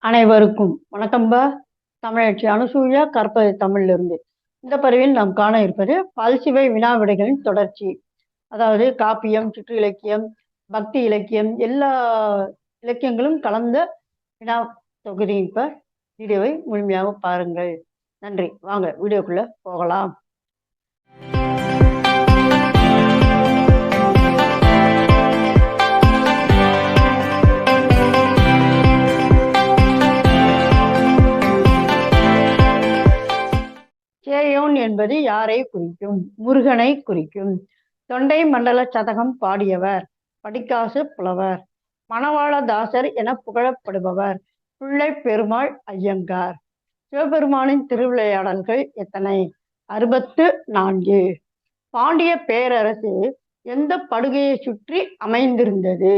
அனைவருக்கும் வணக்கம்பா. தமிழச்சி அனுசூயா கற்பது தமிழிலிருந்து. இந்த பதிவில் நாம் காண இருப்பது பல்சுவை வினா விடைகளின் தொடர்ச்சி. அதாவது காப்பியம், சிற்றிலக்கியம், பக்தி இலக்கியம், எல்லா இலக்கியங்களும் கலந்த வினா தொகுதி. இப்ப வீடியோவை முழுமையாக பாருங்கள். நன்றி. வாங்க வீடியோக்குள்ள போகலாம். சேயோன் என்பது யாரை குறிக்கும்? முருகனை குறிக்கும். தொண்டை மண்டல சதகம் பாடியவர் படிக்காசு புலவர். மணவாளதாசர் என புகழப்படுபவர் பிள்ளை பெருமாள் ஐயங்கார். சிவபெருமானின் திருவிளையாடல்கள் எத்தனை? 64. பாண்டிய பேரரசு எந்த படுகையை சுற்றி அமைந்திருந்தது?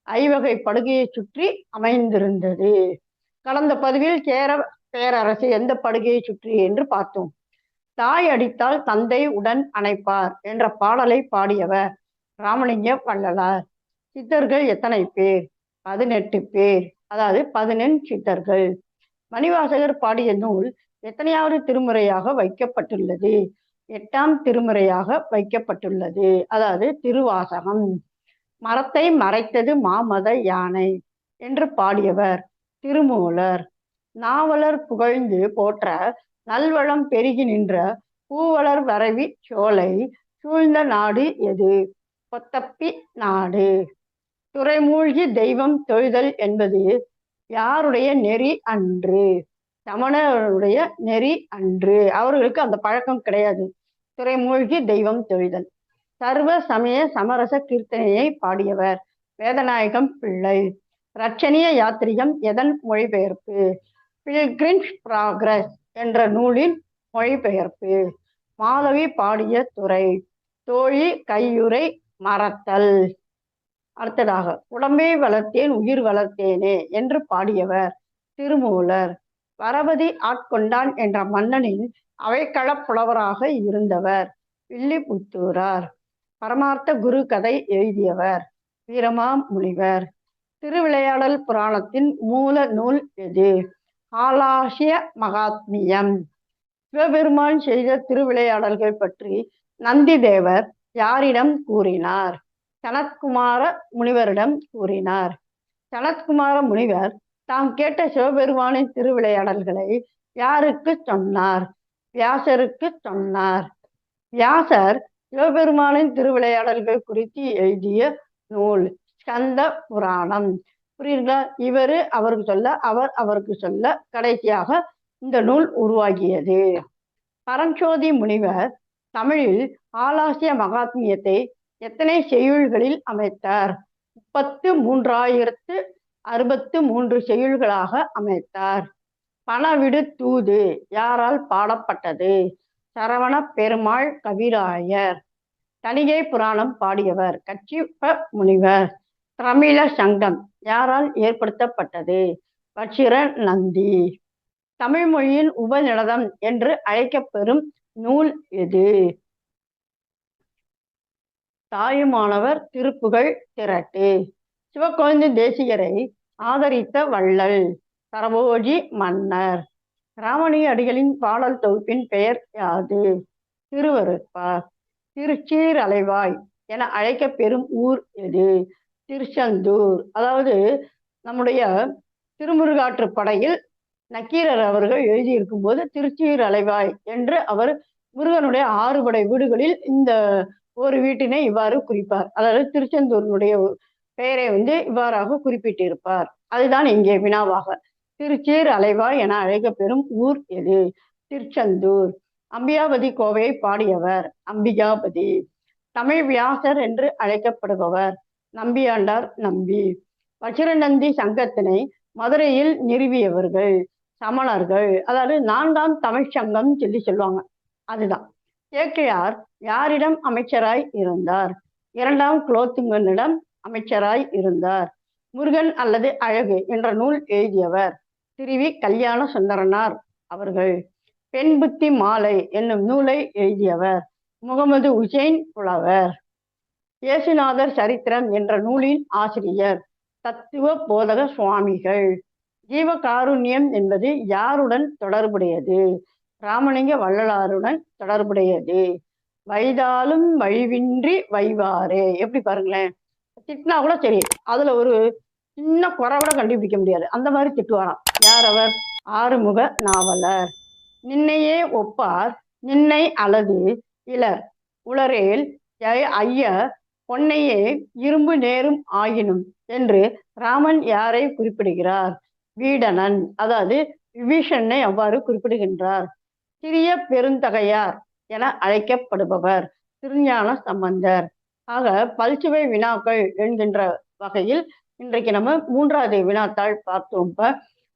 ஐவகை படுகையை சுற்றி அமைந்திருந்தது. கடந்த பதிவில் சேர பேரரசு எந்த படுகையை சுற்றி என்று பார்த்தோம். தாய் அடித்தால் தந்தை உடன் அணைப்பார் என்ற பாடலை பாடியவர் ராமலிங்க வள்ளலார். சித்தர்கள் எத்தனை பேர்? 18 பேர், அதாவது 18 சித்தர்கள். மணிவாசகர் பாடிய நூல் எத்தனையாவது திருமுறையாக வைக்கப்பட்டுள்ளது? 8ஆம் திருமுறையாக வைக்கப்பட்டுள்ளது, அதாவது திருவாசகம். மரத்தை மறைத்தது மாமத யானை என்று பாடியவர் திருமூலர். நாவலர் புகழ்ந்து போற்ற நல்வளம் பெருகி நின்ற பூவலர் வரவி சோலை சூழ்ந்த நாடு எது? பொத்தப்பி நாடு. துறைமூழ்கி தெய்வம் தொழுதல் என்பது யாருடைய நெறி அன்று? சமணருடைய நெறி அன்று. அவர்களுக்கு அந்த பழக்கம் கிடையாது, துறைமூழ்கி தெய்வம் தொழுதல். சர்வ சமய சமரச கீர்த்தனையை பாடியவர் வேதநாயகம் பிள்ளை. ரட்சணிய யாத்திரிகம் எதன் மொழிபெயர்ப்பு? பில்கிரிம்ஸ் ப்ராக்ரஸ் என்ற நூலின் மொழிபெயர்ப்பு. மாதவி பாடிய துறை தோழி கையுறை மறத்தல். அடுத்ததாக உடம்பை வளர்த்தேன் உயிர் வளர்த்தேனே என்று பாடியவர் திருமூலர். வரபதி ஆட்கொண்டான் என்ற மன்னனின் அவைக்களப் புலவராக இருந்தவர் வில்லிபுத்தூரார். பரமார்த்த குரு கதை எழுதியவர் வீரமாமுனிவர். திருவிளையாடல் புராணத்தின் மூல நூல் எது? ஆலாசிய மகாத்மியம். சிவபெருமான் செய்த திருவிளையாடல்கள் பற்றி நந்தி தேவர் யாரிடம் கூறினார்? சனத்குமார முனிவரிடம் கூறினார். சனத்குமார முனிவர் தாம் கேட்ட சிவபெருமானின் திருவிளையாடல்களை யாருக்கு சொன்னார்? வியாசருக்கு சொன்னார். வியாசர் சிவபெருமானின் திருவிளையாடல்கள் குறித்து எழுதிய நூல் ஸ்கந்த புராணம். புரியுங்களா? இவர் அவருக்கு சொல்ல, அவர் அவருக்கு சொல்ல, கடைசியாக இந்த நூல் உருவாகியது. பரஞ்சோதி முனிவர் தமிழில் ஆலாசிய மகாத்மியத்தை எத்தனை செய்யுள்களில் அமைத்தார்? 33,063 செய்யுள்களாக அமைத்தார். பணவிடு தூது யாரால் பாடப்பட்டது? சரவண பெருமாள் கவிராயர். தணிகை புராணம் பாடியவர் கச்சிப்ப முனிவர். தமிழ சங்கம் யாரால் ஏற்படுத்தப்பட்டது? வச்சிர நந்தி. தமிழ் மொழியின் உபநிடதம் என்று அழைக்கப்பெறும் நூல் எது? தாயுமானவர் திருப்புகழ் திரட்டு. சிவக்கொழுந்து தேசிகரை ஆதரித்த வள்ளல் சரபோஜி மன்னர். ராமணிய அடிகளின் பாடல் தொகுப்பின் பெயர் யாது? திருவருட்பா. திருச்சீர் அலைவாய் என அழைக்கப்பெறும் ஊர் எது? திருச்செந்தூர். அதாவது நம்முடைய திருமுருகாற்று படையில் நக்கீரர் அவர்கள் எழுதியிருக்கும் போது திருச்சீர் அலைவாய் என்று அவர் முருகனுடைய 6 படை வீடுகளில் இந்த ஒரு வீட்டினை இவ்வாறு குறிப்பார். அதாவது திருச்செந்தூரினுடைய பெயரை இவ்வாறாக குறிப்பிட்டிருப்பார். அதுதான் இங்கே வினாவாக. திருச்சீர் அலைவாய் என அழைக்கப்பெறும் ஊர் எது? திருச்செந்தூர். அம்பிகாபதி கோவையை பாடியவர் அம்பிகாபதி. தமிழ் வியாசர் என்று அழைக்கப்படுபவர் நம்பியாண்டார் நம்பி. வச்சிரநந்தி சங்கத்தினை மதுரையில் நிறுவியவர்கள் சமணர்கள். அதாவது 4ஆம் தமிழ் சங்கம் சொல்லுவாங்க, அதுதான். சேக்கிழார் யாரிடம் அமைச்சராய் இருந்தார்? 2ஆம் குலோத்துங்கனிடம் அமைச்சராய் இருந்தார். முருகன் அல்லது அழகு என்ற நூல் எழுதியவர் திருவி கல்யாண சுந்தரனார் அவர்கள். பெண் புத்தி மாலை என்னும் நூலை எழுதியவர் முகமது உசைன் புலவர். இயேசுநாதர் சரித்திரம் என்ற நூலின் ஆசிரியர் தத்துவ போதக சுவாமிகள். ஜீவகாருண்யம் என்பது யாருடன் தொடர்புடையது? ராமலிங்க வள்ளலாருடன் தொடர்புடையது. வைதாலும் வழிவின்றி வைவாரே. எப்படி பாருங்களேன், திட்டினா கூட சரி, அதுல ஒரு சின்ன குறை கூட கண்டுபிடிக்க முடியாது, அந்த மாதிரி திட்டுவாராம். யார் அவர்? ஆறுமுக நாவலர். நின்னையே ஒப்பார் நின்னை அலது இலர் உளரேல் ஐய பொன்னையே இரும்பு நேரும் ஆயினும் என்று ராமன் யாரை குறிப்பிடுகிறார்? வீடணன், அதாவது விபீஷணனை அவ்வாறு குறிப்பிடுகின்றார். சிறிய பெருந்தகையார் என அழைக்கப்படுபவர் திருஞான சம்பந்தர். ஆக பல்சுவை வினாக்கள் என்கின்ற வகையில் இன்றைக்கு நம்ம 3வது வினாத்தாள் பார்த்தோம்.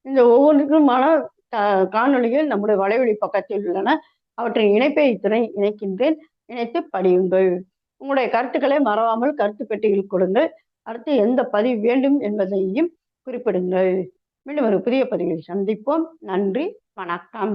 இந்த ஒவ்வொன்றுக்குமான காணொலிகள் நம்முடைய வலைவழி பக்கத்தில் உள்ளன. அவற்றின் இணைப்பை இத்துணை இணைக்கின்றேன். இணைத்து படியுங்கள். உங்களுடைய கருத்துக்களை மறவாமல் கருத்து பெட்டியில் கொடுங்கள். அடுத்து எந்த பதிவு வேண்டும் என்பதையும் குறிப்பிடுங்கள். மீண்டும் ஒரு புதிய பதிவில் சந்திப்போம். நன்றி, வணக்கம்.